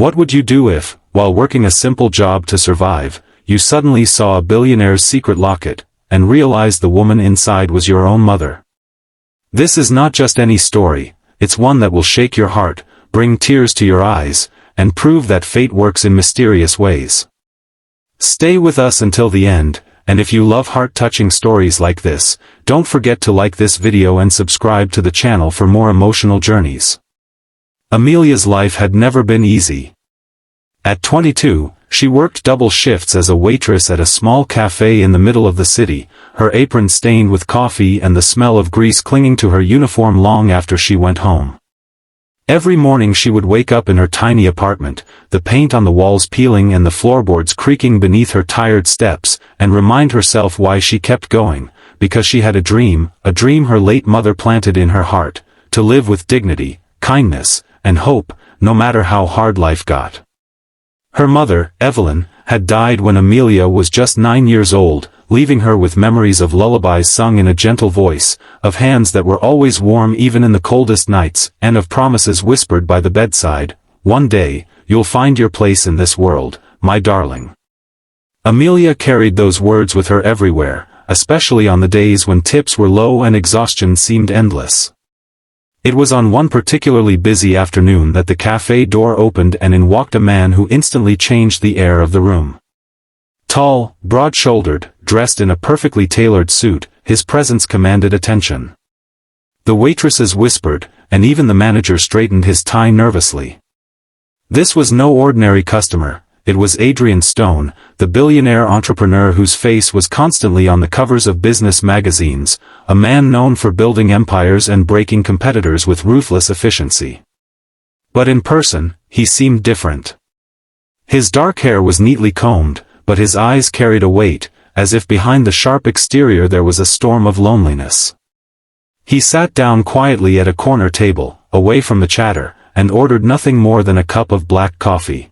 What would you do if, while working a simple job to survive, you suddenly saw a billionaire's secret locket, and realized the woman inside was your own mother? This is not just any story, it's one that will shake your heart, bring tears to your eyes, and prove that fate works in mysterious ways. Stay with us until the end, and if you love heart-touching stories like this, don't forget to like this video and subscribe to the channel for more emotional journeys. Amelia's life had never been easy. At 22, she worked double shifts as a waitress at a small cafe in the middle of the city, her apron stained with coffee and the smell of grease clinging to her uniform long after she went home. Every morning she would wake up in her tiny apartment, the paint on the walls peeling and the floorboards creaking beneath her tired steps, and remind herself why she kept going, because she had a dream her late mother planted in her heart, to live with dignity, kindness, and hope, no matter how hard life got. Her mother, Evelyn, had died when Amelia was just 9 years old, leaving her with memories of lullabies sung in a gentle voice, of hands that were always warm even in the coldest nights, and of promises whispered by the bedside, "One day, you'll find your place in this world, my darling." Amelia carried those words with her everywhere, especially on the days when tips were low and exhaustion seemed endless. It was on one particularly busy afternoon that the cafe door opened and in walked a man who instantly changed the air of the room. Tall, broad-shouldered, dressed in a perfectly tailored suit, his presence commanded attention. The waitresses whispered, and even the manager straightened his tie nervously. This was no ordinary customer, it was Adrian Stone, the billionaire entrepreneur whose face was constantly on the covers of business magazines, a man known for building empires and breaking competitors with ruthless efficiency. But in person, he seemed different. His dark hair was neatly combed, but his eyes carried a weight, as if behind the sharp exterior there was a storm of loneliness. He sat down quietly at a corner table, away from the chatter, and ordered nothing more than a cup of black coffee.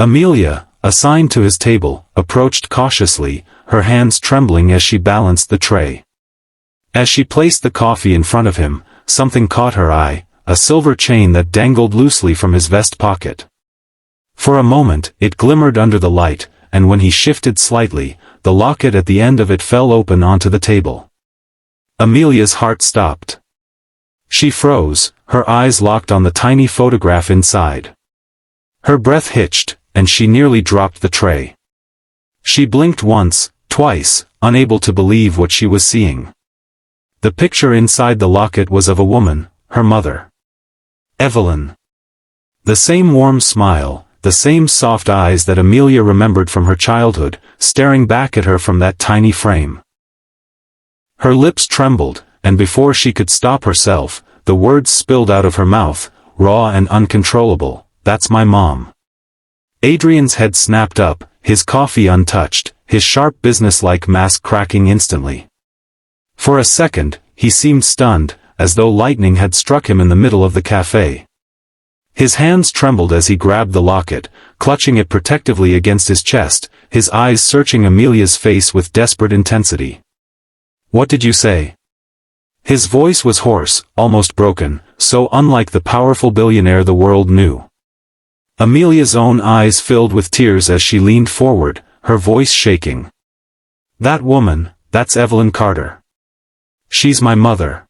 Amelia, assigned to his table, approached cautiously, her hands trembling as she balanced the tray. As she placed the coffee in front of him, something caught her eye, a silver chain that dangled loosely from his vest pocket. For a moment, it glimmered under the light, and when he shifted slightly, the locket at the end of it fell open onto the table. Amelia's heart stopped. She froze, her eyes locked on the tiny photograph inside. Her breath hitched, and she nearly dropped the tray. She blinked once, twice, unable to believe what she was seeing. The picture inside the locket was of a woman, her mother. Evelyn. The same warm smile, the same soft eyes that Amelia remembered from her childhood, staring back at her from that tiny frame. Her lips trembled, and before she could stop herself, the words spilled out of her mouth, raw and uncontrollable, "That's my mom." Adrian's head snapped up, his coffee untouched, his sharp businesslike mask cracking instantly. For a second, he seemed stunned, as though lightning had struck him in the middle of the cafe. His hands trembled as he grabbed the locket, clutching it protectively against his chest, his eyes searching Amelia's face with desperate intensity. "What did you say?" His voice was hoarse, almost broken, so unlike the powerful billionaire the world knew. Amelia's own eyes filled with tears as she leaned forward, her voice shaking. "That woman, that's Evelyn Carter. She's my mother.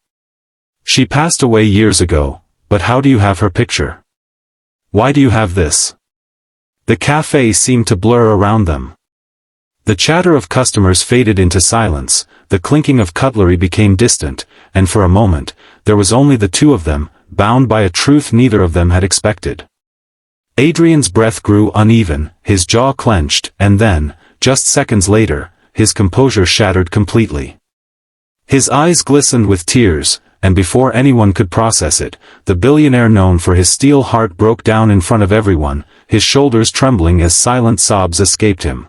She passed away years ago, but how do you have her picture? Why do you have this?" The cafe seemed to blur around them. The chatter of customers faded into silence, the clinking of cutlery became distant, and for a moment, there was only the two of them, bound by a truth neither of them had expected. Adrian's breath grew uneven, his jaw clenched, and then, just seconds later, his composure shattered completely. His eyes glistened with tears, and before anyone could process it, the billionaire known for his steel heart broke down in front of everyone, his shoulders trembling as silent sobs escaped him.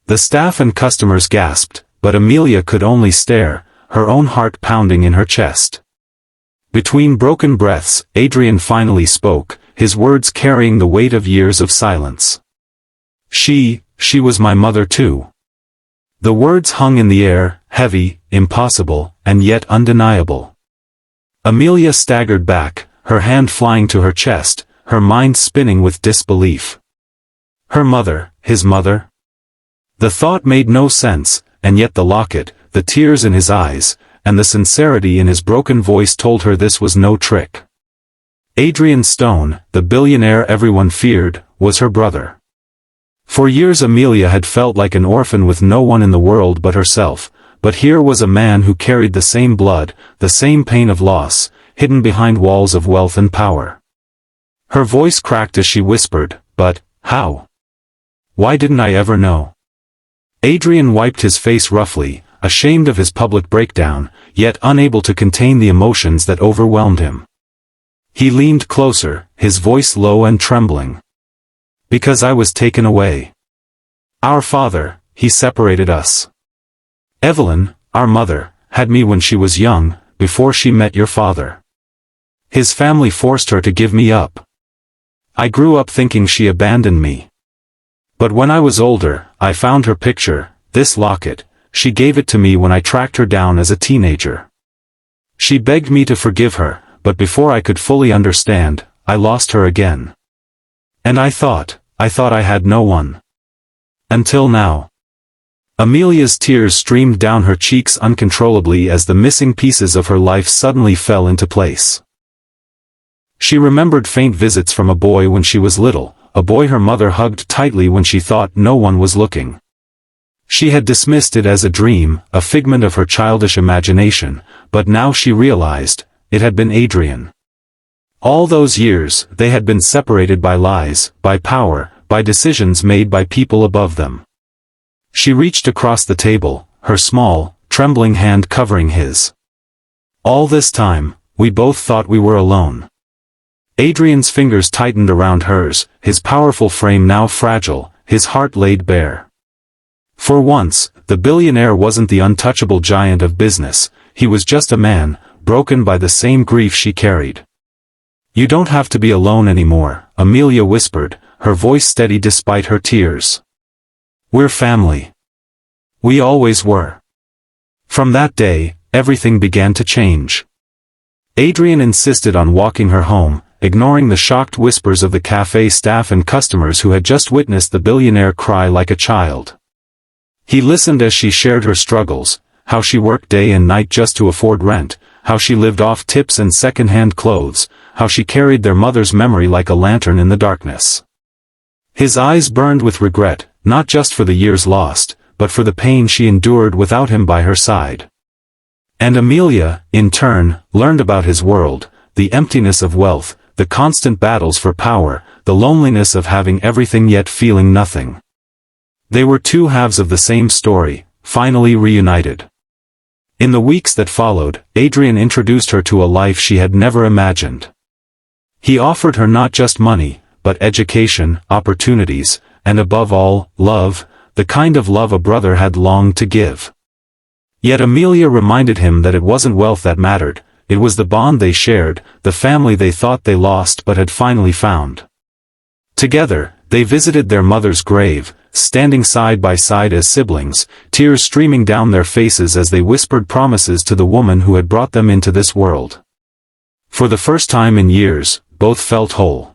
The staff and customers gasped, but Amelia could only stare, her own heart pounding in her chest. Between broken breaths, Adrian finally spoke, his words carrying the weight of years of silence. She was my mother too." The words hung in the air, heavy, impossible, and yet undeniable. Amelia staggered back, her hand flying to her chest, her mind spinning with disbelief. Her mother, his mother? The thought made no sense, and yet the locket, the tears in his eyes, and the sincerity in his broken voice told her this was no trick. Adrian Stone, the billionaire everyone feared, was her brother. For years Amelia had felt like an orphan with no one in the world but herself, but here was a man who carried the same blood, the same pain of loss, hidden behind walls of wealth and power. Her voice cracked as she whispered, "But, how? Why didn't I ever know?" Adrian wiped his face roughly, ashamed of his public breakdown, yet unable to contain the emotions that overwhelmed him. He leaned closer, his voice low and trembling. "Because I was taken away. Our father, he separated us. Evelyn, our mother, had me when she was young, before she met your father. His family forced her to give me up. I grew up thinking she abandoned me. But when I was older, I found her picture, this locket. She gave it to me when I tracked her down as a teenager. She begged me to forgive her, but before I could fully understand, I lost her again. And I thought I had no one. Until now." Amelia's tears streamed down her cheeks uncontrollably as the missing pieces of her life suddenly fell into place. She remembered faint visits from a boy when she was little, a boy her mother hugged tightly when she thought no one was looking. She had dismissed it as a dream, a figment of her childish imagination, but now she realized, it had been Adrian. All those years, they had been separated by lies, by power, by decisions made by people above them. She reached across the table, her small, trembling hand covering his. "All this time, we both thought we were alone." Adrian's fingers tightened around hers, his powerful frame now fragile, his heart laid bare. For once, the billionaire wasn't the untouchable giant of business, he was just a man, broken by the same grief she carried. "You don't have to be alone anymore," Amelia whispered, her voice steady despite her tears. "We're family. We always were." From that day, everything began to change. Adrian insisted on walking her home, ignoring the shocked whispers of the cafe staff and customers who had just witnessed the billionaire cry like a child. He listened as she shared her struggles, how she worked day and night just to afford rent, how she lived off tips and second-hand clothes, how she carried their mother's memory like a lantern in the darkness. His eyes burned with regret, not just for the years lost, but for the pain she endured without him by her side. And Amelia, in turn, learned about his world, the emptiness of wealth, the constant battles for power, the loneliness of having everything yet feeling nothing. They were two halves of the same story, finally reunited. In the weeks that followed, Adrian introduced her to a life she had never imagined. He offered her not just money, but education, opportunities, and above all, love, the kind of love a brother had longed to give. Yet Amelia reminded him that it wasn't wealth that mattered, it was the bond they shared, the family they thought they lost but had finally found. Together, they visited their mother's grave, standing side by side as siblings, tears streaming down their faces as they whispered promises to the woman who had brought them into this world. For the first time in years, both felt whole.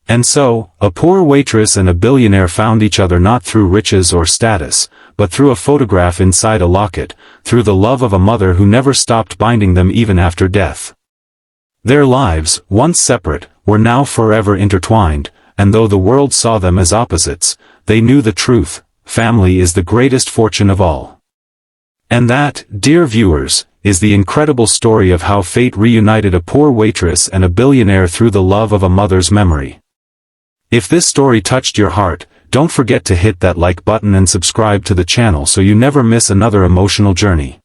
And so, a poor waitress and a billionaire found each other not through riches or status, but through a photograph inside a locket, through the love of a mother who never stopped binding them even after death. Their lives, once separate, were now forever intertwined, and though the world saw them as opposites, they knew the truth: family is the greatest fortune of all. And that, dear viewers, is the incredible story of how fate reunited a poor waitress and a billionaire through the love of a mother's memory. If this story touched your heart, don't forget to hit that like button and subscribe to the channel so you never miss another emotional journey.